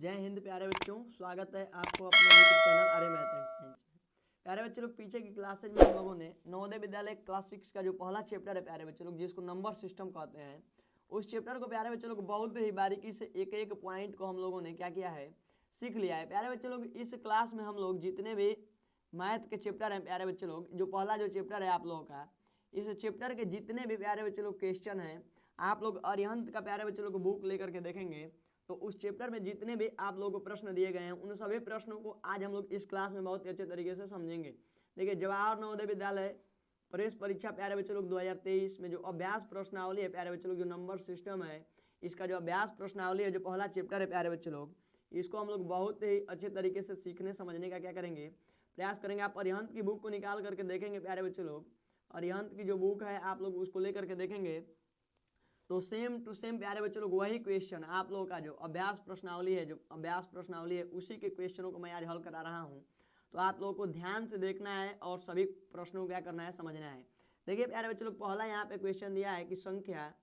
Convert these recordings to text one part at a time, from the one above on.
जय हिंद प्यारे बच्चों, स्वागत है आपको अपने YouTube channel Arya math and science में। प्यारे बच्चे लोग, पीछे की क्लासेज में हम लोगों ने नवोदय विद्यालय क्लास 6 का जो पहला चैप्टर है प्यारे बच्चे लोग, जिसको नंबर सिस्टम कहते हैं, उस चैप्टर को प्यारे बच्चे लोग बहुत ही बारीकी से एक एक पॉइंट को हम लोगों ने क्या किया है, सीख लिया है। प्यारे बच्चे लोग, इस क्लास में हम लोग जितने भी मैथ के चैप्टर हैं प्यारे बच्चे लोग, जो पहला जो चैप्टर है आप लोगों का, इस चैप्टर के जितने भी प्यारे बच्चे लोग क्वेश्चन हैं, आप लोग अरिहंत का प्यारे बच्चे लोग बुक लेकर के देखेंगे तो उस चैप्टर में जितने भी आप लोगों को प्रश्न दिए गए हैं, उन सभी प्रश्नों को आज हम लोग इस क्लास में बहुत ही अच्छे तरीके से समझेंगे। देखिए, जवाहर नवोदय विद्यालय प्रवेश परीक्षा प्यारे बच्चे लोग 2023 में जो अभ्यास प्रश्नावली है प्यारे बच्चे लोग, जो नंबर सिस्टम है, इसका जो अभ्यास प्रश्नावली है, जो पहला चैप्टर है प्यारे बच्चे लोग, इसको हम लोग बहुत ही अच्छे तरीके से सीखने समझने का क्या करेंगे, प्रयास करेंगे। आप अरिहंत की बुक को निकाल करके देखेंगे प्यारे बच्चे लोग, अरिहंत की जो बुक है आप लोग उसको लेकर के देखेंगे तो सेम टू सेम प्यारे बच्चे लोग वही क्वेश्चन आप लोगों का जो अभ्यास प्रश्नावली है, उसी के क्वेश्चनों को मैं आज हल करा रहा हूँ। तो आप लोगों को ध्यान से देखना है और सभी प्रश्नों को क्या करना है, समझना है। देखिए प्यारे बच्चे लोग, पहला यहाँ पे क्वेश्चन दिया है कि संख्या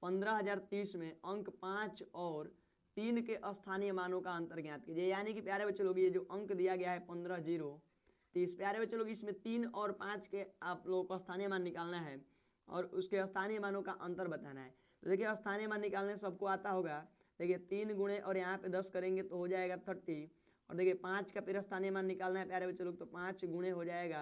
15030 में अंक 5 और 3 के स्थानीय मानों का अंतर ज्ञात कीजिए। यानी कि प्यारे बच्चे लोग, ये जो अंक दिया गया है 15030, प्यारे बच्चे लोग, इसमें 3 और 5 के आप लोगों को स्थानीय मान निकालना है और उसके स्थानीय मानों का अंतर बताना है। तो देखिए, स्थानीय मान निकालने सबको आता होगा। देखिए 3 गुणे और यहाँ पे 10 करेंगे तो हो जाएगा 30। और देखिए 5 का फिर स्थानीय मान निकालना है प्यारे बच्चे लोग, तो 5 गुणे हो जाएगा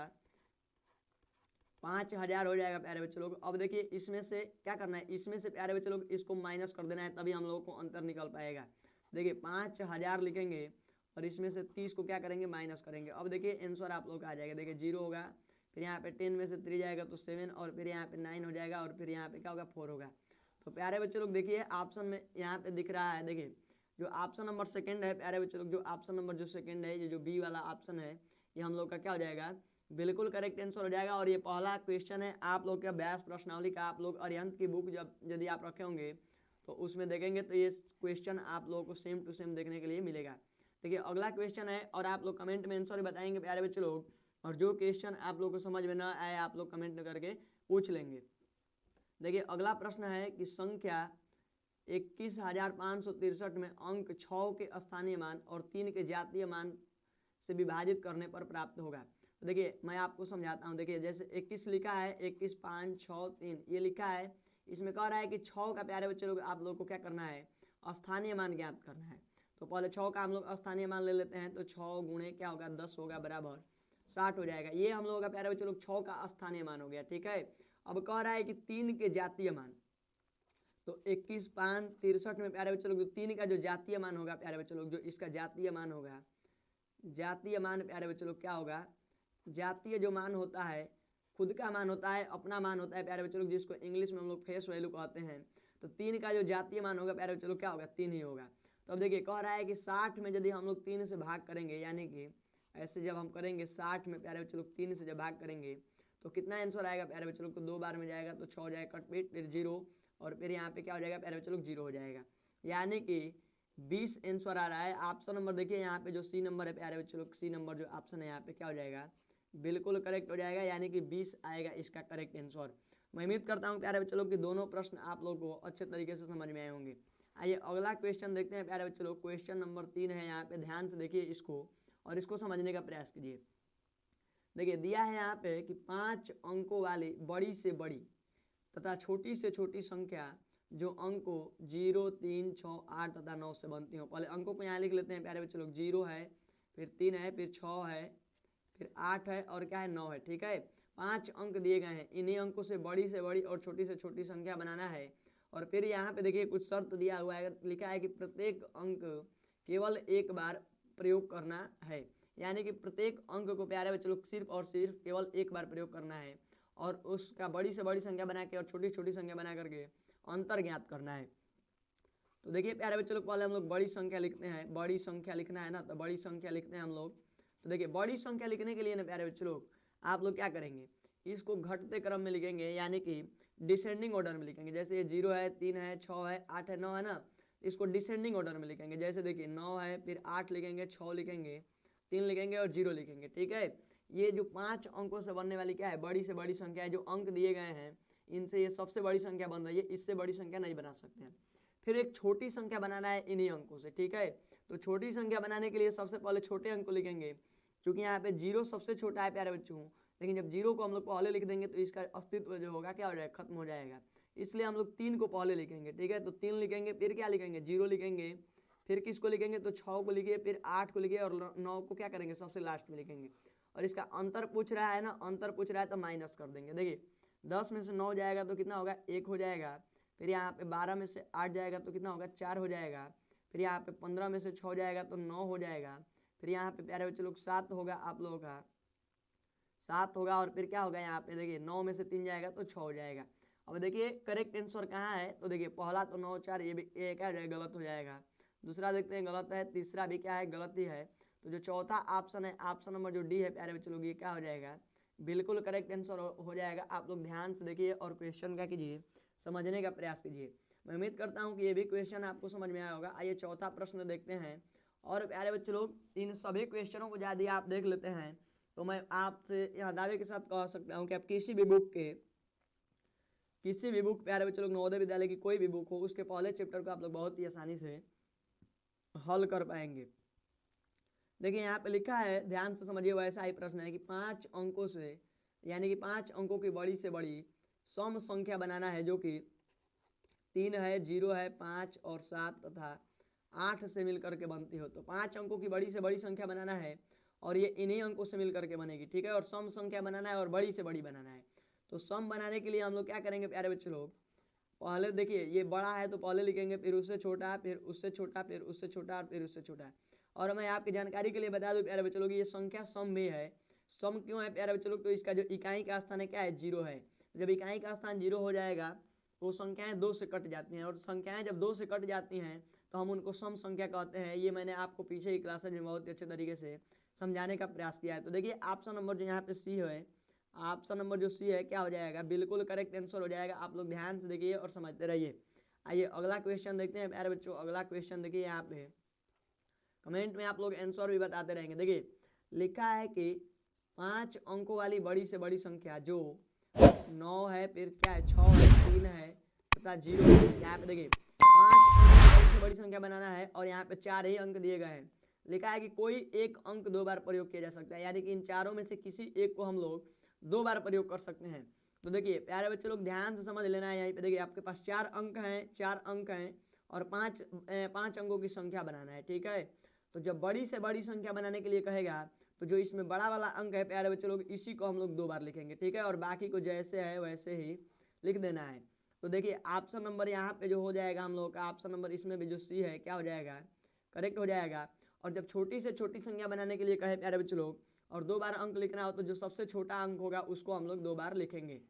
5000 हो जाएगा प्यारे बच्चे लोग। अब देखिए इसमें से क्या करना है, इसमें से प्यारे बच्चे लोग इसको माइनस कर देना है, तभी हम लोगों को अंतर निकल पाएगा। देखिए 5000 लिखेंगे और इसमें से 30 को क्या करेंगे, माइनस करेंगे। अब देखिए आंसर आप लोग का आ जाएगा। देखिए 0 होगा, फिर यहाँ पे 10 में से 3 जाएगा तो 7, और फिर यहाँ पे 9 हो जाएगा, और फिर यहाँ पे क्या होगा, 4 होगा। तो प्यारे बच्चे लोग देखिए ऑप्शन में यहाँ पे दिख रहा है, देखिए जो ऑप्शन नंबर सेकंड है प्यारे बच्चे लोग, जो ऑप्शन नंबर जो सेकंड है, ये जो बी वाला ऑप्शन है, ये हम लोग का क्या हो जाएगा, बिल्कुल करेक्ट आंसर हो जाएगा। और ये पहला क्वेश्चन है आप लोग के अभ्यास प्रश्नावली का। आप लोग अरिहंत की बुक जब यदि आप रखे होंगे तो उसमें देखेंगे तो ये क्वेश्चन आप लोगों को सेम टू सेम देखने के लिए मिलेगा। देखिए अगला क्वेश्चन है और आप लोग कमेंट में आंसर बताएंगे प्यारे बच्चे लोग, और जो क्वेश्चन आप लोग को समझ में ना आए आप लोग कमेंट करके पूछ लेंगे। देखिए अगला प्रश्न है कि संख्या 21563 में अंक 6 के स्थानीय मान और 3 के जातीय मान से विभाजित करने पर प्राप्त होगा। तो देखिए मैं आपको समझाता हूँ। देखिए जैसे 21 लिखा है, 21 5 6 3 ये लिखा है, इसमें कह रहा है कि 6 का प्यारे बच्चे लोग आप लोग को क्या करना है, स्थानीय मान ज्ञात करना है। तो पहले 6 का हम लोग स्थानीय मान ले लेते हैं, तो 6 गुणे क्या होगा, 10 होगा, बराबर 60 हो जाएगा। ये हम लोगों का प्यारे बच्चे लोग 6 का स्थानीय मान हो गया, ठीक है। अब कह रहा है कि 3 के जातीय मान, तो 21 5 63 में प्यारे बच्चे लोग 3 का जो जातीय मान होगा प्यारे बच्चे लोग, जो इसका जातीय मान होगा, जातीय मान प्यारे बच्चे लोग क्या होगा, जातीय जो मान होता है खुद का मान होता है, अपना मान होता है प्यारे बच्चे लोग, जिसको इंग्लिश में हम लोग फेस वैल्यू कहते हैं। तो 3 का जो जातीय मान होगा प्यारे बच्चे लोग क्या होगा, 3 ही होगा। तो अब देखिए कह रहा है कि 60 में यदि हम लोग 3 से भाग करेंगे, यानी कि ऐसे जब हम करेंगे 60 में प्यारे बच्चे लोग 3 से जब भाग करेंगे तो कितना आंसर आएगा प्यारे बच्चे लोग, तो 2 बार में जाएगा तो 6 हो जाएगा, कटपीट, फिर 0, और फिर यहाँ पे क्या हो जाएगा प्यारे बच्चे लोग, 0 हो जाएगा। यानी कि 20 आंसर आ रहा है। ऑप्शन नंबर देखिए यहाँ पे जो सी नंबर है प्यारे बच्चे लोग, सी नंबर जो ऑप्शन है यहाँ पे क्या हो जाएगा, बिल्कुल करेक्ट हो जाएगा, यानी कि 20 आएगा इसका करेक्ट आंसर। मैं उम्मीद करता हूँ प्यारे बच्चे लोग कि दोनों प्रश्न आप लोगों को अच्छे तरीके से समझ में आए होंगे। आइए अगला क्वेश्चन देखते हैं प्यारे बच्चे लोग। क्वेश्चन नंबर 3 है, यहाँ पे ध्यान से देखिए इसको और इसको समझने का प्रयास कीजिए। देखिए दिया है यहाँ पे कि 5 अंकों वाली बड़ी से बड़ी तथा छोटी से छोटी संख्या जो अंकों 0 3 6 8 तथा 9 से बनती हो। पहले अंकों को यहाँ लिख लेते हैं प्यारे बच्चे लोग, 0 है, फिर 3 है, फिर 6 है, फिर 8 है, और क्या है, 9 है, ठीक है। 5 अंक दिए गए हैं, इन्हीं अंकों से बड़ी और छोटी से छोटी संख्या बनाना है। और फिर यहाँ पे देखिए कुछ शर्त दिया हुआ है, लिखा है कि प्रत्येक अंक केवल एक बार प्रयोग करना है। यानी कि प्रत्येक अंक को प्यारे बच्चे लोग सिर्फ और सिर्फ केवल एक बार प्रयोग करना है और उसका बड़ी से बड़ी संख्या बना के और छोटी छोटी संख्या बना करके अंतर ज्ञात करना है। तो देखिए प्यारे बच्चे लोग, पहले हम लोग बड़ी संख्या लिखते हैं, बड़ी संख्या लिखना है ना, तो बड़ी संख्या लिखते हैं हम लोग। तो देखिए बड़ी संख्या लिखने के लिए ना प्यारे बच्चे लोग आप लोग क्या करेंगे, इसको घटते क्रम में लिखेंगे, यानी कि डिसेंडिंग ऑर्डर में लिखेंगे। जैसे ये 0 है, 3 है, 6 है, 8 है, 9 है ना, इसको डिसेंडिंग ऑर्डर में लिखेंगे। जैसे देखिए 9 है, फिर 8 लिखेंगे, 6 लिखेंगे, 3 लिखेंगे और 0 लिखेंगे, ठीक है। ये जो 5 अंकों से बनने वाली क्या है, बड़ी से बड़ी संख्या है। जो अंक दिए गए हैं इनसे ये सबसे बड़ी संख्या बन रही है, इससे बड़ी संख्या नहीं बना सकते हैं। फिर एक छोटी संख्या बनाना है इन्हीं अंकों से, ठीक है। तो छोटी संख्या बनाने के लिए सबसे पहले छोटे अंक को लिखेंगे, क्योंकि यहाँ पे 0 सबसे छोटा है प्यारे बच्चों, लेकिन जब 0 को हम लोग पहले लिख देंगे तो इसका अस्तित्व जो होगा क्या हो जाएगा, खत्म हो जाएगा। इसलिए हम लोग 3 को पहले लिखेंगे, ठीक है। तो 3 लिखेंगे, फिर क्या लिखेंगे, 0 लिखेंगे, फिर किसको लिखेंगे, तो 6 को लिखिए, फिर 8 को लिखिए, और 9 को क्या करेंगे, सबसे लास्ट में लिखेंगे। और इसका अंतर पूछ रहा है ना, अंतर पूछ रहा है तो माइनस कर देंगे। देखिए 10 में से 9 जाएगा तो कितना होगा, 1 हो जाएगा। फिर यहाँ पे 12 में से 8 जाएगा तो कितना होगा, 4 हो जाएगा। फिर यहाँ पे 15 में से 6 जाएगा तो 9 हो जाएगा। फिर यहाँ पे प्यारे बच्चे लोग 7 होगा, आप लोगों का 7 होगा। और फिर क्या होगा, यहाँ पे देखिए 9 में से 3 जाएगा तो 6 हो जाएगा। अब देखिए करेक्ट आंसर कहाँ है, तो देखिए पहला तो 9 4, ये भी क्या हो जाएगा, गलत हो जाएगा। दूसरा देखते हैं, गलत है। तीसरा भी क्या है, गलत ही है। तो जो चौथा ऑप्शन है, ऑप्शन नंबर जो डी है प्यारे बच्चे लोग, ये क्या हो जाएगा, बिल्कुल करेक्ट आंसर हो जाएगा। आप लोग ध्यान से देखिए और क्वेश्चन क्या कीजिए, समझने का प्रयास कीजिए। मैं उम्मीद करता हूँ कि ये भी क्वेश्चन आपको समझ में आया होगा। आइए चौथा प्रश्न देखते हैं। और प्यारे बच्चे लोग, इन सभी क्वेश्चनों को यदि आप देख लेते हैं तो मैं आपसे यहाँ दावे के साथ कह सकता हूँ कि आप किसी भी बुक प्यारे बच्चे लोग, नवोदय विद्यालय की कोई भी बुक हो, उसके पहले चैप्टर को आप लोग बहुत ही आसानी से हल कर पाएंगे। देखिए यहाँ पे लिखा है, ध्यान से समझिए, वैसा ही प्रश्न है कि 5 अंकों से, यानी कि 5 अंकों की बड़ी से बड़ी सम संख्या बनाना है, जो कि 3 है, 0 है, 5 और 7 तथा 8 से मिलकर के बनती हो। तो 5 अंकों की बड़ी से बड़ी संख्या बनाना है और ये इन्हीं अंकों से मिलकर के बनेगी, ठीक है। और सम संख्या बनाना है और बड़ी से बड़ी बनाना है। तो सम बनाने के लिए हम लोग क्या करेंगे प्यारे बच्चे लोग, पहले देखिए ये बड़ा है तो पहले लिखेंगे, फिर उससे छोटा, फिर उससे छोटा, फिर उससे छोटा, और फिर उससे छोटा। और मैं आपकी जानकारी के लिए बता दूं प्यारे बच्चे लोग, ये संख्या सम में है। सम क्यों है प्यारे बच्चे लोग, तो इसका जो इकाई का स्थान है क्या है, 0 है। जब इकाई का स्थान 0 हो जाएगा तो संख्याएं 2 से कट जाती हैं, और संख्याएं जब 2 से कट जाती हैं तो हम उनको सम संख्या कहते हैं। ये मैंने आपको पीछे ही क्लासेज में बहुत ही अच्छे तरीके से समझाने का प्रयास किया है। तो देखिए ऑप्शन नंबर जो यहाँ पे सी है, ऑप्शन नंबर जो सी है क्या हो जाएगा, बिल्कुल करेक्ट आंसर हो जाएगा। आप लोग ध्यान से देखिए और समझते रहिए। आइए अगला क्वेश्चन देखते हैं प्यारे बच्चों। अगला क्वेश्चन देखिए, यहाँ पे कमेंट में आप लोग आंसर भी बताते रहेंगे। देखिए लिखा है कि 5 अंकों वाली बड़ी से बड़ी संख्या जो 9 है, फिर क्या है, 6 है, 3 है तथा 0 है। यहाँ पे देखिए 5 अंक बड़ी से बड़ी संख्या बनाना है और यहाँ पे 4 ही अंक दिए गए हैं। लिखा है कि कोई एक अंक 2 बार प्रयोग किया जा सकता है, यानी कि इन चारों में से किसी एक को हम लोग 2 बार प्रयोग कर सकते हैं। तो देखिए प्यारे बच्चे लोग ध्यान से समझ लेना है। यहाँ पे देखिए आपके पास 4 अंक हैं, 4 अंक हैं और 5 अंकों की संख्या बनाना है, ठीक है। तो जब बड़ी से बड़ी संख्या बनाने के लिए कहेगा तो जो इसमें बड़ा वाला अंक है प्यारे बच्चे लोग, इसी को हम लोग 2 बार लिखेंगे, ठीक है। और बाकी को जैसे है वैसे ही लिख देना है। तो देखिए ऑप्शन नंबर यहाँ पे जो हो जाएगा हम लोग का, ऑप्शन नंबर इसमें भी जो सी है क्या हो जाएगा, करेक्ट हो जाएगा। और जब छोटी से छोटी संख्या बनाने के लिए कहे प्यारे बच्चे लोग और 2 बार अंक लिखना हो, तो जो सबसे छोटा अंक होगा उसको हम लोग 2 बार लिखेंगे।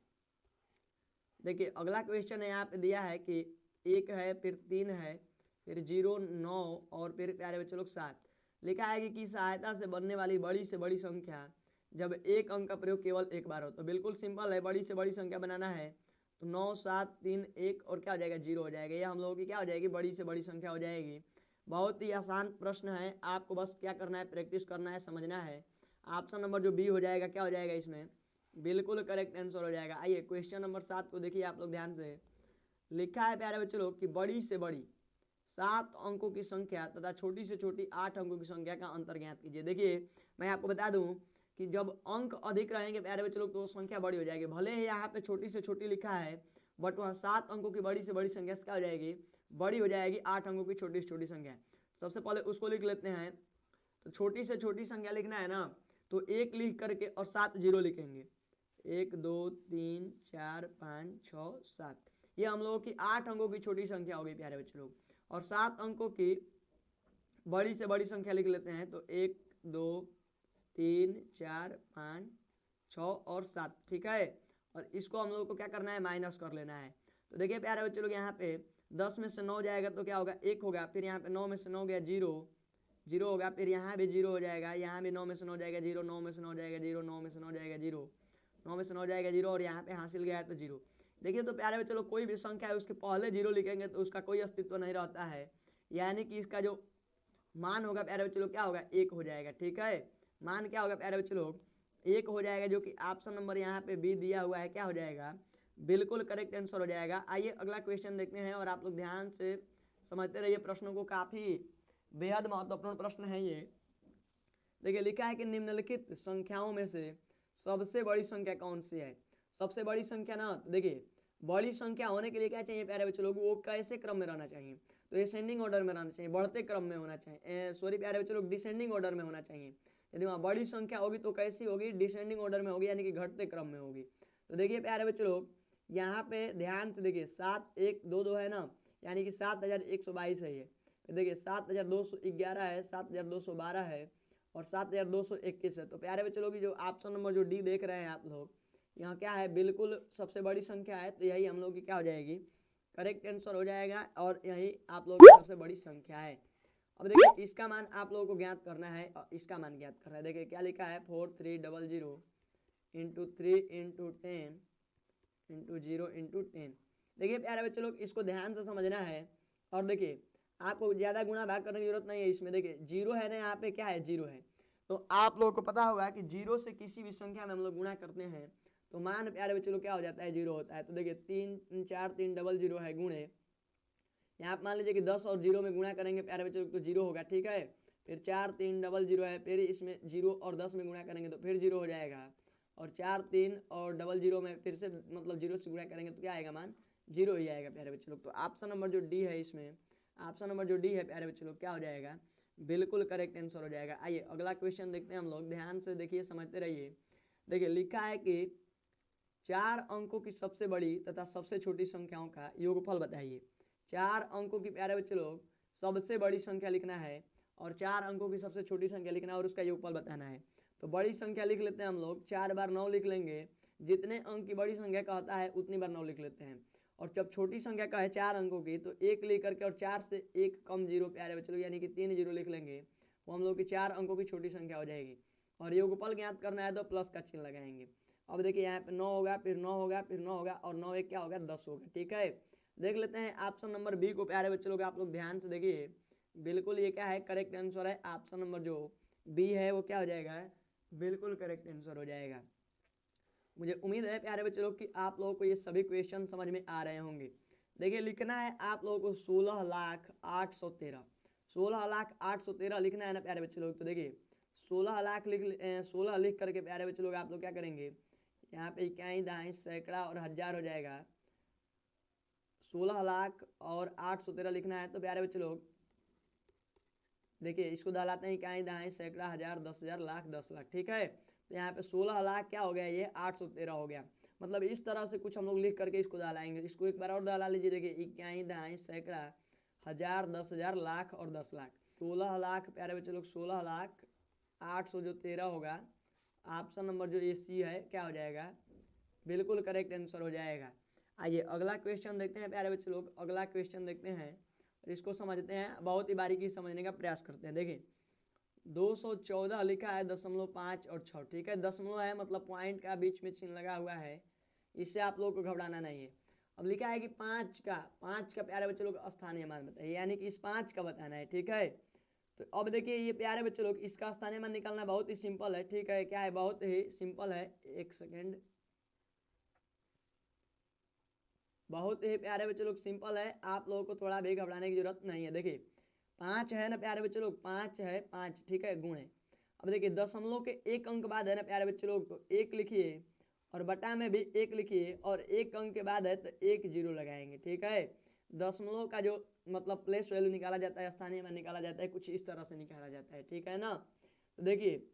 देखिए अगला क्वेश्चन है, यहाँ पे दिया है कि 1 है, फिर 3 है, फिर 0, 9 और फिर प्यारे बच्चे लोग 7। लिखा है कि सहायता से बनने वाली बड़ी से बड़ी संख्या जब एक अंक का प्रयोग केवल एक बार हो। तो बिल्कुल सिंपल है, बड़ी से बड़ी संख्या बनाना है तो 9, 7, 3, 1 और क्या हो जाएगा, 0 हो जाएगा। ये हम लोगों की क्या हो जाएगी, बड़ी से बड़ी संख्या हो जाएगी। बहुत ही आसान प्रश्न है, आपको बस क्या करना है, प्रैक्टिस करना है, समझना है। ऑप्शन नंबर जो बी हो जाएगा क्या हो जाएगा, इसमें बिल्कुल करेक्ट आंसर हो जाएगा। आइए क्वेश्चन नंबर 7 को देखिए आप लोग ध्यान से। लिखा है प्यारे बच्चे लोग कि बड़ी से बड़ी 7 अंकों की संख्या तथा छोटी से छोटी 8 अंकों की संख्या का अंतर ज्ञात कीजिए। देखिए मैं आपको बता दूं कि जब अंक अधिक रहेंगे प्यारे बच्चे लोग तो संख्या बड़ी हो जाएगी। भले ही यहाँ पे छोटी से छोटी लिखा है, बट वहाँ 7 अंकों की बड़ी से बड़ी संख्या क्या हो जाएगी, बड़ी हो जाएगी 8 अंकों की छोटी से छोटी संख्या। सबसे पहले उसको लिख लेते हैं। तो छोटी से छोटी संख्या लिखना है ना, तो 1 लिख करके और 7 0 लिखेंगे। 1, 2, 3, 4, 5, 6, 7। ये हम लोगों की 8 अंकों की छोटी संख्या हो गई प्यारे बच्चे लोग। और 7 अंकों की बड़ी से बड़ी संख्या लिख लेते हैं। तो 1, 2, 3, 4, 5, 6 और 7, ठीक है। और इसको हम लोगों को क्या करना है, माइनस कर लेना है। तो देखिए प्यारे बच्चे लोग यहाँ पे 10 में से 9 जाएगा तो क्या होगा, 1 होगा। फिर यहाँ पे 9 में से 9 गया 0 होगा। फिर यहाँ भी 0 हो जाएगा। यहाँ भी 9 में से 9 जाएगा 0, 9 में से 9 जाएगा 0, 9 में से 9 जाएगा 0, 9 में से 9 जाएगा 0 और यहाँ पे हासिल गया है तो 0। देखिए तो प्यारे बच्चे लोग कोई भी संख्या है उसके पहले 0 लिखेंगे तो उसका कोई अस्तित्व नहीं रहता है, यानी कि इसका जो मान होगा प्यारे बच्चे लोग क्या होगा, 1 हो जाएगा, ठीक है। मान क्या होगा प्यारे बच्चे लोग, 1 हो जाएगा, जो कि ऑप्शन नंबर यहाँ पे बी दिया हुआ है क्या हो जाएगा, बिल्कुल करेक्ट आंसर हो जाएगा। आइए अगला क्वेश्चन देखते हैं और आप लोग ध्यान से समझते रहिए प्रश्नों को, काफी बेहद महत्वपूर्ण प्रश्न है ये। देखिए लिखा है कि निम्नलिखित संख्याओं में से सबसे बड़ी संख्या कौन सी है। सबसे बड़ी संख्या ना, तो देखिए बड़ी संख्या होने के लिए क्या चाहिए प्यारे बच्चे लोग, वो कैसे क्रम में रहना चाहिए, तो असेंडिंग ऑर्डर में रहना चाहिए, बढ़ते क्रम में होना चाहिए, सॉरी प्यारे बच्चे लोग डिसेंडिंग ऑर्डर में होना चाहिए। यदि वहाँ बड़ी संख्या होगी तो कैसी होगी, डिसेंडिंग ऑर्डर में होगी, यानी कि घटते क्रम में होगी। तो देखिए प्यारे बच्चे लोग यहाँ पे ध्यान से देखिए 7122 है ना, यानी कि 7122 है ये। देखिए 7211 है, 7212 है और 7221 है। तो प्यारे बच्चे लोग जो ऑप्शन नंबर जो डी देख रहे हैं आप लोग, यहाँ क्या है, बिल्कुल सबसे बड़ी संख्या है, तो यही हम लोग की क्या हो जाएगी, करेक्ट आंसर हो जाएगा, और यही आप लोग की सबसे बड़ी संख्या है। अब देखिए इसका मान आप लोगों को ज्ञात करना है, और इसका मान ज्ञात करना है। देखिए क्या लिखा है, 4300 इंटू 3 इंटू 10 इंटू 0 इंटू 10। देखिए प्यारे बच्चे लोग इसको ध्यान से समझना है, और देखिए आपको ज़्यादा गुणा भाग करने की जरूरत नहीं है इसमें। देखिए जीरो है ना, यहाँ पे क्या है, जीरो है, तो आप लोगों को पता होगा कि जीरो से किसी भी संख्या में हम लोग गुणा करते हैं तो मान प्यारे बच्चे लोग क्या हो जाता है, जीरो होता है। तो देखिए 3 4 3 00 है गुणे, यहाँ आप मान लीजिए कि 10 और जीरो में गुणा करेंगे प्यारे बच्चे लोग तो जीरो होगा, ठीक है। फिर 4 3 00 है, फिर इसमें जीरो और 10 में गुणा करेंगे तो फिर जीरो हो जाएगा, और 4 3 और 00 में फिर से मतलब जीरो से गुणा करेंगे तो क्या आएगा, मान जीरो ही आएगा प्यारे बच्चे लोग। तो ऑप्शन नंबर जो डी है इसमें, ऑप्शन नंबर जो डी है प्यारे बच्चे लोग क्या हो जाएगा, बिल्कुल करेक्ट आंसर हो जाएगा। आइए अगला क्वेश्चन देखते हैं हम लोग, ध्यान से देखिए समझते रहिए। देखिए लिखा है कि 4 अंकों की सबसे बड़ी तथा सबसे छोटी संख्याओं का योगफल बताइए। 4 अंकों की प्यारे बच्चे लोग सबसे बड़ी संख्या लिखना है और 4 अंकों की सबसे छोटी संख्या लिखना है और उसका योगफल बताना है। तो बड़ी संख्या लिख लेते हैं हम लोग, 4 बार 9 लिख लेंगे, जितने अंक की बड़ी संख्या कहता है उतनी बार 9 लिख लेते हैं। और जब छोटी संख्या का है 4 अंकों की तो 1 लिख करके और 4 से 1 कम जीरो प्यारे बच्चे लोग, यानी कि 3 जीरो लिख लेंगे, वो हम लोग की 4 अंकों की छोटी संख्या हो जाएगी। और योगफल ज्ञात करना है तो प्लस का चिन्ह लगाएंगे। अब देखिए यहाँ पे 9 होगा, फिर 9 होगा, फिर 9 होगा, और 9 एक क्या होगा, 10 होगा, ठीक है। देख लेते हैं ऑप्शन नंबर बी को प्यारे बच्चे लोग, आप लोग ध्यान से देखिए, बिल्कुल ये क्या है, करेक्ट आंसर है। ऑप्शन नंबर जो बी है वो क्या हो जाएगा, बिल्कुल करेक्ट आंसर हो जाएगा। मुझे उम्मीद है प्यारे बच्चे लोग कि आप लोगों को ये सभी क्वेश्चन समझ में आ रहे होंगे। देखिए लिखना है आप लोगों को 16,813, 16,813 लिखना है ना प्यारे बच्चे लोग। तो देखिए 16 लाख 16 लिख करके प्यारे बच्चे लोग आप लोग क्या करेंगे, यहाँ पे इकाई दहाई सैकड़ा और हजार हो जाएगा। 16 लाख और 813 लिखना है तो प्यारे बच्चे लोग देखिए इसको दहलाते हैं, इकाई दहाई सैकड़ा हजार 10,000 लाख 10 लाख, ठीक है। तो यहाँ पे 16 लाख क्या हो गया, ये 813 हो गया। मतलब इस तरह से कुछ हम लोग लिख करके इसको दहलाएंगे। इसको एक बार और दहला लीजिए, देखिए इकाई दहाई सैकड़ा हजार 10,000 लाख और 10 लाख। 16 लाख प्यारे बच्चे लोग 16 लाख 800 जो 13 होगा, ऑप्शन नंबर जो ये सी है क्या हो जाएगा, बिल्कुल करेक्ट आंसर हो जाएगा। आइए अगला क्वेश्चन देखते हैं प्यारे बच्चे लोग, अगला क्वेश्चन देखते हैं, इसको समझते हैं, बहुत ही बारीकी समझने का प्रयास करते हैं। देखिए 214 लिखा है 0.5 और 6, ठीक है। दशमलव है मतलब पॉइंट का बीच में चिन्ह लगा हुआ है, इससे आप लोगों को घबराना नहीं है। अब लिखा है कि 5 का प्यारे बच्चे लोग स्थानीय मान बताइए, यानी कि इस 5 का बताना है, ठीक है। तो अब देखिए ये प्यारे बच्चे लोग इसका स्थानीय मान निकालना बहुत ही सिंपल है, ठीक है। क्या है, बहुत ही सिंपल है, एक सेकेंड, बहुत ही प्यारे बच्चे लोग सिंपल है, आप लोगों को थोड़ा भी घबराने की जरूरत नहीं है। देखिए 5 है ना प्यारे बच्चे लोग, 5 है 5, ठीक है, गुणे। अब देखिए दशमलव के एक अंक बाद है ना प्यारे बच्चे लोग, तो 1 लिखिए और बटा में भी 1 लिखिए, और एक अंक के बाद है तो 1 जीरो लगाएंगे, ठीक है। दशमलव का जो मतलब प्लेस वैल्यू निकाला जाता है, स्थानीय मान निकाला जाता है, कुछ इस तरह से निकाला जाता है, ठीक है ना। तो देखिए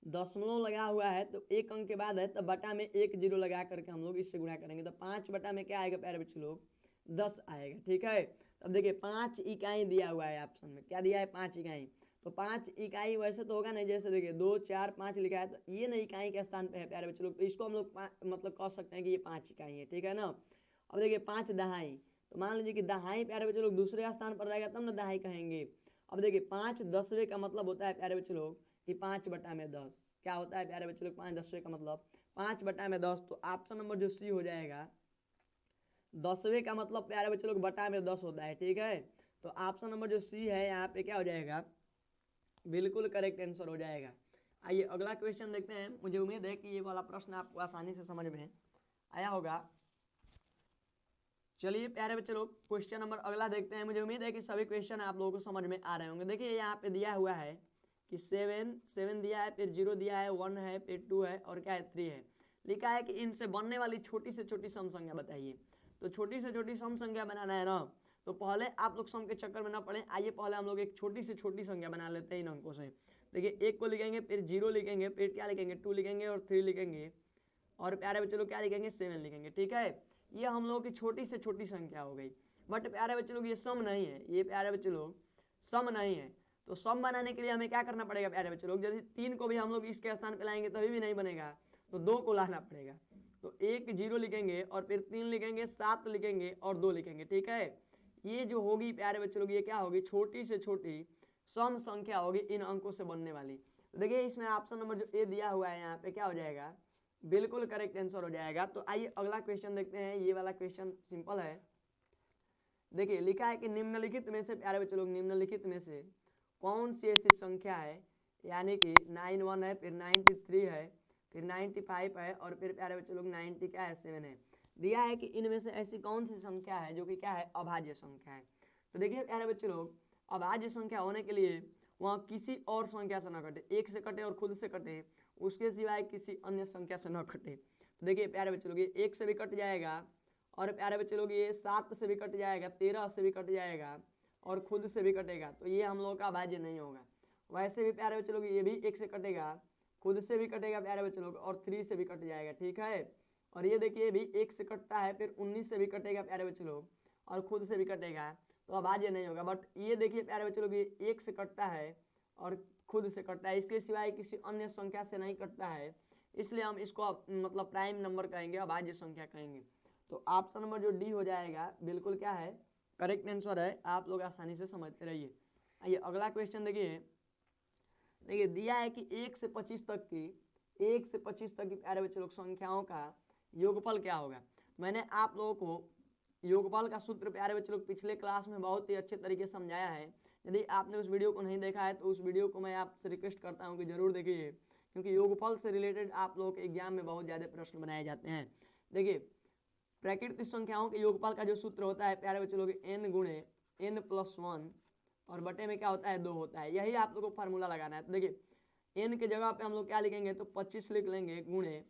दशमलव लगा हुआ है तो एक अंक के बाद है तो बटा में 1 जीरो लगा करके हम लोग इससे गुणा करेंगे, तो 5 बटा में क्या आएगा प्यारे बच्चे लोग, 10 आएगा, ठीक है। अब देखिए 5 इकाई दिया हुआ है ऑप्शन में, क्या दिया है, 5 इकाई। तो 5 इकाई वैसे तो होगा नहीं, जैसे देखिए 2 4 5 लिखा है, तो ये नहीं इकाई के स्थान पे है प्यारे बच्चे लोग, तो इसको हम लोग मतलब कह सकते हैं कि ये 5 इकाई है, ठीक है ना। अब देखिए 5 दहाई, तो मान लीजिए कि दहाई प्यारे बच्चे लोग दूसरे स्थान पर रहेगा तब ना दहाई कहेंगे। अब देखिए 5 दसवें का मतलब होता है प्यारे बच्चे लोग कि 5 बटा में 10, क्या होता है प्यारे बच्चे लोग, 5 दसवें का मतलब 5 बटा में 10। तो ऑप्शन नंबर जो सी हो जाएगा, दसवें का मतलब प्यारे बच्चे लोग बटा में 10 होता है, ठीक है। तो ऑप्शन नंबर जो सी है यहाँ पे क्या हो जाएगा, बिल्कुल करेक्ट आंसर हो जाएगा। आइए अगला क्वेश्चन देखते हैं, मुझे उम्मीद है कि ये वाला प्रश्न आपको आसानी से समझ में आया होगा। चलिए प्यारे बच्चे लोग क्वेश्चन नंबर अगला देखते हैं। मुझे उम्मीद है कि सभी क्वेश्चन आप लोगों को समझ में आ रहे होंगे। देखिए यहाँ पे दिया हुआ है कि 7 दिया है, फिर 0 दिया है, 1 है, फिर 2 है और क्या है 3 है। लिखा है कि इनसे बनने वाली छोटी से छोटी सम संख्या बताइए। तो छोटी से छोटी सम संख्या बनाना है ना, तो पहले आप लोग सम के चक्कर में ना पड़े। आइए पहले हम लोग एक छोटी से छोटी संख्या बना लेते हैं इन अंकों से। देखिए 1 को लिखेंगे, फिर 0 लिखेंगे, फिर क्या लिखेंगे 2 लिखेंगे और 3 लिखेंगे और प्यारे बच्चे लोग क्या लिखेंगे 7 लिखेंगे। ठीक है, ये हम लोगों की छोटी से छोटी संख्या हो गई। बट प्यारे बच्चे लोग ये सम नहीं है, ये प्यारे बच्चे लोग सम नहीं है। तो सम बनाने के लिए हमें क्या करना पड़ेगा प्यारे बच्चे लोग, यदि 3 को भी हम लोग इसके स्थान पे लाएंगे तभी भी नहीं बनेगा, तो 2 को लाना पड़ेगा। तो 1 0 लिखेंगे और फिर 3 लिखेंगे, 7 लिखेंगे और 2 लिखेंगे। ठीक है, ये जो होगी प्यारे बच्चे लोग ये क्या होगी, छोटी से छोटी सम संख्या होगी इन अंकों से बनने वाली। तो देखिए इसमें ऑप्शन नंबर जो ए दिया हुआ है यहाँ पे क्या हो जाएगा, बिल्कुल करेक्ट आंसर हो जाएगा। तो आइए अगला क्वेश्चन देखते हैं। ये वाला क्वेश्चन सिंपल है। देखिए लिखा है कि निम्नलिखित में से प्यारे बच्चे लोग निम्नलिखित में से कौन सी ऐसी संख्या है, यानी कि 91 है, फिर 93 है, फिर 95 है और फिर प्यारे बच्चे लोग 90 क्या है 7 है। दिया है कि इनमें से ऐसी कौन सी संख्या है जो कि क्या है अभाज्य संख्या है। तो देखिए प्यारे बच्चे लोग अभाज्य संख्या होने के लिए वहाँ किसी और संख्या से न कटे, 1 से कटे और खुद से कटे, उसके सिवाय किसी अन्य संख्या से न कटे। तो देखिए प्यारे बच्चे लोग ये 1 से भी कट जाएगा और प्यारे बच्चे लोग ये 7 से भी कट जाएगा, 13 से भी कट जाएगा और खुद से भी कटेगा, तो ये हम लोग का अभाज्य नहीं होगा। वैसे भी प्यारे बच्चे लोग ये भी 1 से कटेगा, खुद से भी कटेगा प्यारे बच्चे लोग और 3 से भी कट जाएगा। ठीक है, और ये देखिए भी 1 से कटता है, फिर 19 से भी कटेगा प्यारे बच्चे लोग और खुद से भी कटेगा, तो अभाज्य नहीं होगा। बट ये देखिए प्यारे बच्चे लोग ये 1 से कटता है और खुद से कटता है, इसके सिवाय किसी अन्य संख्या से नहीं कटता है, इसलिए हम इसको मतलब प्राइम नंबर कहेंगे, अभाज्य संख्या कहेंगे। तो ऑप्शन नंबर जो डी हो जाएगा बिल्कुल क्या है करेक्ट आंसर है। आप लोग आसानी से समझते रहिए। आइए अगला क्वेश्चन देखिए। देखिए दिया है कि 1 से 25 तक की प्यारे बच्चे लोग संख्याओं का योगफल क्या होगा। मैंने आप लोगों को योगफल का सूत्र प्यारे बच्चे लोग पिछले क्लास में बहुत ही अच्छे तरीके से समझाया है। यदि आपने उस वीडियो को नहीं देखा है तो उस वीडियो को मैं आपसे रिक्वेस्ट करता हूं कि जरूर देखिए, क्योंकि योगफल से रिलेटेड आप लोगों के एग्जाम में बहुत ज़्यादा प्रश्न बनाए जाते हैं। देखिए प्राकृतिक संख्याओं के योगफल का जो सूत्र होता है प्यारे बच्चे लोग n गुणे n+1 और बटे में क्या होता है 2 होता है, यही आप लोग को फार्मूला लगाना है। तो देखिए n के जगह पे हम लोग क्या लिखेंगे, तो 25 लिख लेंगे, गुणे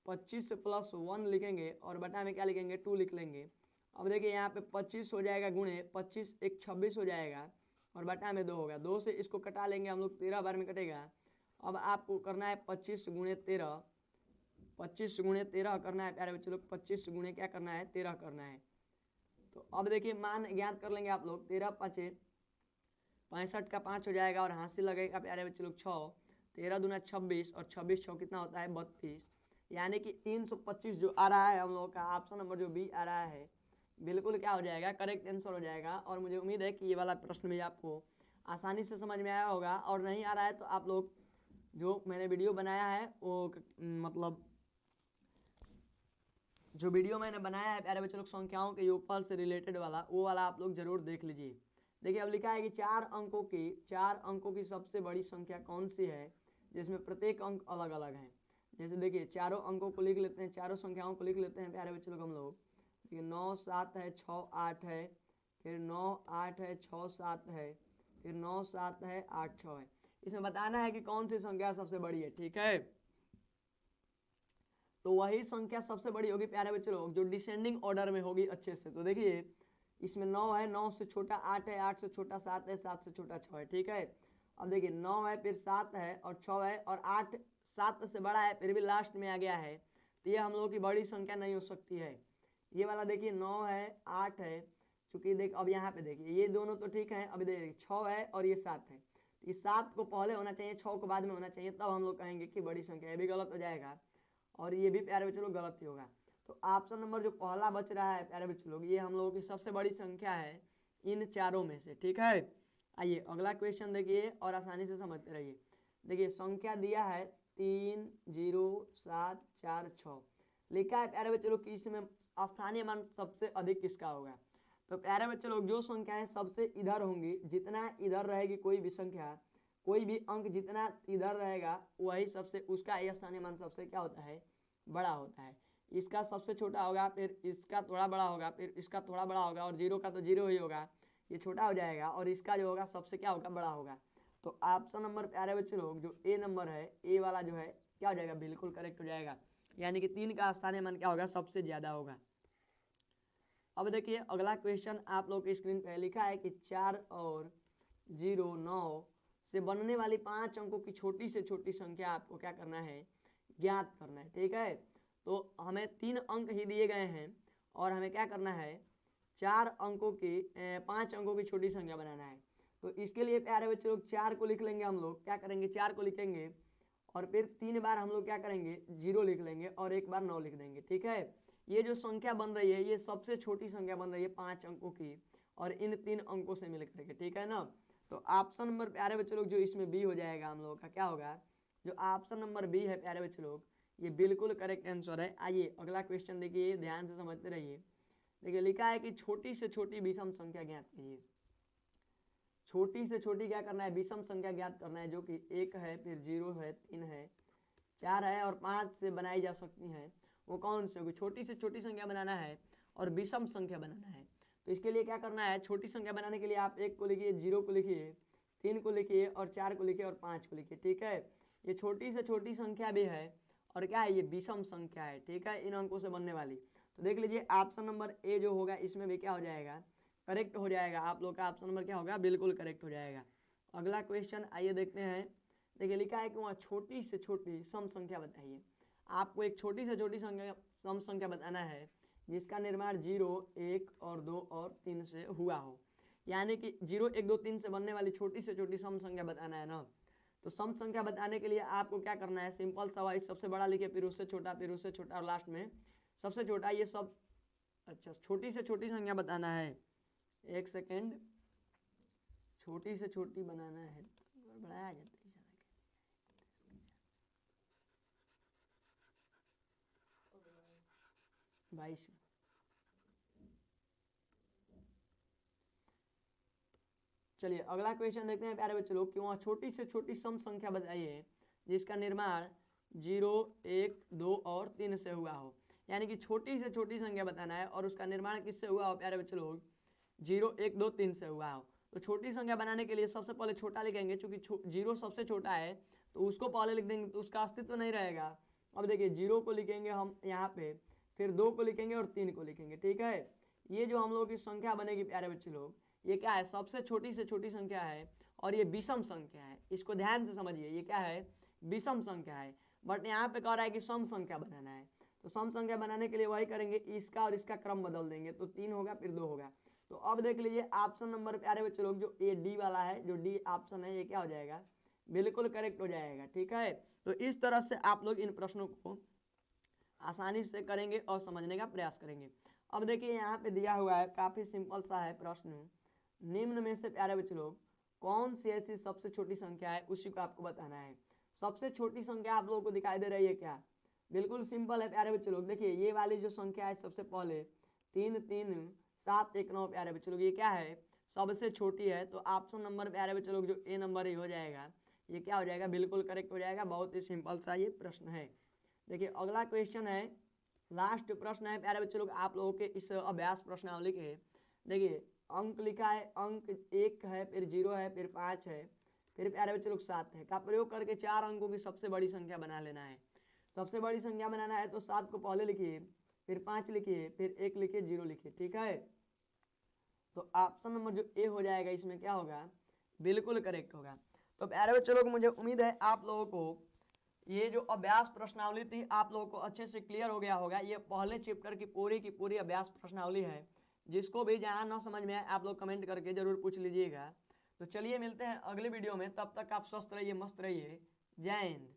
25 + 1 लिखेंगे और बटा में क्या लिखेंगे 2 लिख लेंगे। अब देखिए यहाँ पे 25 हो जाएगा, गुणे 25 × 1 = 26 हो जाएगा और बटा में 2 होगा। 2 से इसको कटा लेंगे हम लोग, 13 बार में कटेगा। अब आपको करना है 25 × 13, 25 × 13 करना है प्यारे बच्चे लोग, 25 गुणे क्या करना है 13 करना है। तो अब देखिए मान ज्ञात कर लेंगे आप लोग, 13 × 5 = 65 का 5 हो जाएगा और हासिल लगेगा प्यारे बच्चे लोग 6, 13 दूना 26 और 26 6 कितना होता है 32, यानी कि 325 जो आ रहा है हम लोग का ऑप्शन नंबर जो बी आ रहा है बिल्कुल क्या हो जाएगा करेक्ट आंसर हो जाएगा। और मुझे उम्मीद है कि ये वाला प्रश्न भी आपको आसानी से समझ में आया होगा, और नहीं आ रहा है तो आप लोग जो मैंने वीडियो बनाया है वो मतलब जो वीडियो मैंने बनाया है प्यारे बच्चे लोग संख्याओं के योगफल से रिलेटेड वाला, वो वाला आप लोग जरूर देख लीजिए। देखिए अब लिखा है कि 4 अंकों की सबसे बड़ी संख्या कौन सी है जिसमें प्रत्येक अंक अलग अलग हैं। जैसे देखिए चारों अंकों को लिख लेते हैं, चारों संख्याओं को लिख लेते हैं प्यारे बच्चे लोग हम लोग। देखिए 9 7 है, 6 8 है, फिर 9 8 है, 6 7 है, फिर 9 7 है, 8 6 है। इसमें बताना है कि कौन सी संख्या सबसे बड़ी है। ठीक है, तो वही संख्या सबसे बड़ी होगी प्यारे बच्चे लोग जो डिसेंडिंग ऑर्डर में होगी अच्छे से। तो देखिए इसमें 9 है, 9 से छोटा 8 है, 8 से छोटा 7 है, 7 से छोटा 6 है। ठीक है, अब देखिए 9 है, फिर 7 है और 6 है और 8 7 से बड़ा है, फिर भी लास्ट में आ गया है, तो ये हम लोगों की बड़ी संख्या नहीं हो सकती है। ये वाला देखिए 9 है 8 है, चूंकि देख अब यहाँ पे देखिए ये दोनों तो ठीक है, अभी देखिए 6 है और ये 7 है, तो ये 7 को पहले होना चाहिए, 6 को बाद में होना चाहिए, तब हम लोग कहेंगे कि बड़ी संख्या। ये भी गलत हो जाएगा और ये भी प्यारे बच्चे लोग गलत ही होगा। तो ऑप्शन नंबर जो पहला बच रहा है प्यारे बच्चे लोग, ये हम लोगों की सबसे बड़ी संख्या है इन चारों में से। ठीक है, आइए अगला क्वेश्चन देखिए और आसानी से समझते रहिए। देखिए संख्या दिया है 3 0 7 4 6, लिखा है प्यारे बच्चे लोग कि इसमें स्थानीय मान सबसे अधिक किसका होगा। तो प्यारे बच्चे लोग जो संख्याएं सबसे इधर होंगी, जितना इधर रहेगी कोई भी संख्या, कोई भी अंक जितना इधर रहेगा वही सबसे उसका स्थानीय मान सबसे क्या होता है बड़ा होता है। इसका सबसे छोटा होगा, फिर इसका थोड़ा बड़ा होगा, फिर इसका थोड़ा बड़ा होगा, और 0 का तो 0 ही होगा, ये छोटा हो जाएगा, और इसका जो होगा सबसे क्या होगा, बड़ा होगा। तो ऑप्शन नंबर प्यारे बच्चे लोग जो ए नंबर है, ए वाला जो है क्या हो जाएगा, बिल्कुल करेक्ट हो जाएगा। यानी कि 3 का स्थानीय मान क्या होगा, सबसे ज्यादा होगा। अब देखिए अगला क्वेश्चन आप लोग की स्क्रीन पे लिखा है कि 4 और 0 9 से बनने वाली 5 अंकों की छोटी से छोटी संख्या आपको क्या करना है, ज्ञात करना है। ठीक है, तो हमें 3 अंक ही दिए गए हैं और हमें क्या करना है, 5 अंकों की छोटी संख्या बनाना है। तो इसके लिए प्यारे बच्चे लोग 4 को लिख लेंगे, हम लोग क्या करेंगे, 4 को लिखेंगे और फिर 3 बार हम लोग क्या करेंगे, 0 लिख लेंगे और 1 बार 9 लिख देंगे। ठीक है, ये जो संख्या बन रही है ये सबसे छोटी संख्या बन रही है 5 अंकों की और इन 3 अंकों से मिल करके। ठीक है ना, तो ऑप्शन नंबर प्यारे बच्चे लोग जो इसमें बी हो जाएगा हम लोगों का, क्या होगा, जो ऑप्शन नंबर बी है प्यारे बच्चे लोग, ये बिल्कुल करेक्ट आंसर है। आइए अगला क्वेश्चन देखिए, ध्यान से समझते रहिए। देखिए लिखा है कि छोटी से छोटी विषम संख्या ज्ञात कीजिए। छोटी से छोटी क्या करना है, विषम संख्या ज्ञात करना है, जो कि 1 है, फिर 0 है, 3 है, 4 है और 5 से बनाई जा सकती हैं। वो कौन से होगी, छोटी से छोटी संख्या बनाना है और विषम संख्या बनाना है। तो इसके लिए क्या करना है, छोटी संख्या बनाने के लिए आप 1 को लिखिए, 0 को लिखिए, 3 को लिखिए और 4 को लिखिए और 5 को लिखिए। ठीक है, ये छोटी से छोटी संख्या भी है और क्या है, ये विषम संख्या है। ठीक है, इन अंकों से बनने वाली। तो देख लीजिए ऑप्शन नंबर ए जो होगा इसमें भी क्या हो जाएगा, करेक्ट हो जाएगा। आप लोग का ऑप्शन नंबर क्या होगा, बिल्कुल करेक्ट हो जाएगा। अगला क्वेश्चन आइए देखते हैं। देखिए लिखा है कि वहाँ छोटी से छोटी सम संख्या बताइए। आपको एक छोटी से छोटी संख्या सम संख्या बताना है जिसका निर्माण 0 1 और 2 और 3 से हुआ हो। यानी कि 0 1 2 3 से बनने वाली छोटी से छोटी सम संख्या बताना है ना। तो सम संख्या बताने के लिए आपको क्या करना है, सिंपल सा सबसे बड़ा लिखे, फिर उससे छोटा, फिर उससे छोटा और लास्ट में सबसे छोटा। ये सब अच्छा छोटी से छोटी संख्या बताना है। एक सेकेंड, छोटी से छोटी बनाना है तो गड़बड़ाया जाता है। 22 चलिए अगला क्वेश्चन देखते हैं प्यारे बच्चे लोग कि वहाँ छोटी से छोटी सम संख्या बताइए जिसका निर्माण 0 1 2 और 3 से हुआ हो। यानी कि छोटी से छोटी संख्या बताना है और उसका निर्माण किससे हुआ हो प्यारे बच्चे लोग, 0 1 2 3 से हुआ हो। तो छोटी संख्या बनाने के लिए सबसे पहले छोटा लिखेंगे, चूंकि 0 सबसे छोटा है तो उसको पहले लिख देंगे तो उसका अस्तित्व नहीं रहेगा। अब देखिए 0 को लिखेंगे हम यहाँ पे, फिर 2 को लिखेंगे और 3 को लिखेंगे। ठीक है, ये जो हम लोग की संख्या बनेगी प्यारे बच्चे लोग, ये क्या है, सबसे छोटी से छोटी संख्या है और ये विषम संख्या है। इसको ध्यान से समझिए, ये क्या है, विषम संख्या है। बट यहाँ पे कह रहा है कि सम संख्या बनाना है। तो सम संख्या बनाने के लिए वही करेंगे, इसका और इसका क्रम बदल देंगे, तो 3 होगा फिर 2 होगा। तो अब देख लीजिए ऑप्शन नंबर प्यारे बच्चे लोग जो ये डी वाला है, जो डी ऑप्शन है, ये क्या हो जाएगा, बिल्कुल करेक्ट हो जाएगा। ठीक है, तो इस तरह से आप लोग इन प्रश्नों को आसानी से करेंगे और समझने का प्रयास करेंगे। अब देखिए यहाँ पे दिया हुआ है, काफी सिंपल सा है प्रश्न। निम्न में से प्यारे बच्चे लोग कौन सी ऐसी सबसे छोटी संख्या है, उसी को आपको बताना है। सबसे छोटी संख्या आप लोगों को दिखाई दे रही है क्या, बिल्कुल सिंपल है प्यारे बच्चे लोग। देखिए ये वाली जो संख्या है सबसे पहले 3 3 7 1 9 प्यारे बच्चे लोग, ये क्या है, सबसे छोटी है। तो ऑप्शन नंबर प्यारे बच्चे लोग जो ए नंबर ही हो जाएगा, ये क्या हो जाएगा, बिल्कुल करेक्ट हो जाएगा। बहुत ही सिंपल सा ये प्रश्न है। देखिए अगला क्वेश्चन है, लास्ट प्रश्न है प्यारे बच्चे लोग आप लोगों के इस अभ्यास प्रश्नावली के। देखिए अंक लिखा है, अंक 1 है, फिर 0 है, फिर 5 है, फिर प्यारे बच्चे लोग 7 है, का प्रयोग करके 4 अंकों की सबसे बड़ी संख्या बना लेना है। सबसे बड़ी संख्या बनाना है तो 7 को पहले लिखिए, फिर 5 लिखिए, फिर 1 लिखिए, 0 लिखिए। ठीक है, तो ऑप्शन नंबर जो ए हो जाएगा इसमें क्या होगा, बिल्कुल करेक्ट होगा। तो प्यारे बच्चे लोग मुझे उम्मीद है आप लोगों को ये जो अभ्यास प्रश्नावली थी आप लोगों को अच्छे से क्लियर हो गया होगा। ये पहले चैप्टर की पूरी अभ्यास प्रश्नावली है। जिसको भी जहाँ ना समझ में आए आप लोग कमेंट करके जरूर पूछ लीजिएगा। तो चलिए मिलते हैं अगले वीडियो में, तब तक आप स्वस्थ रहिए, मस्त रहिए। जय हिंद।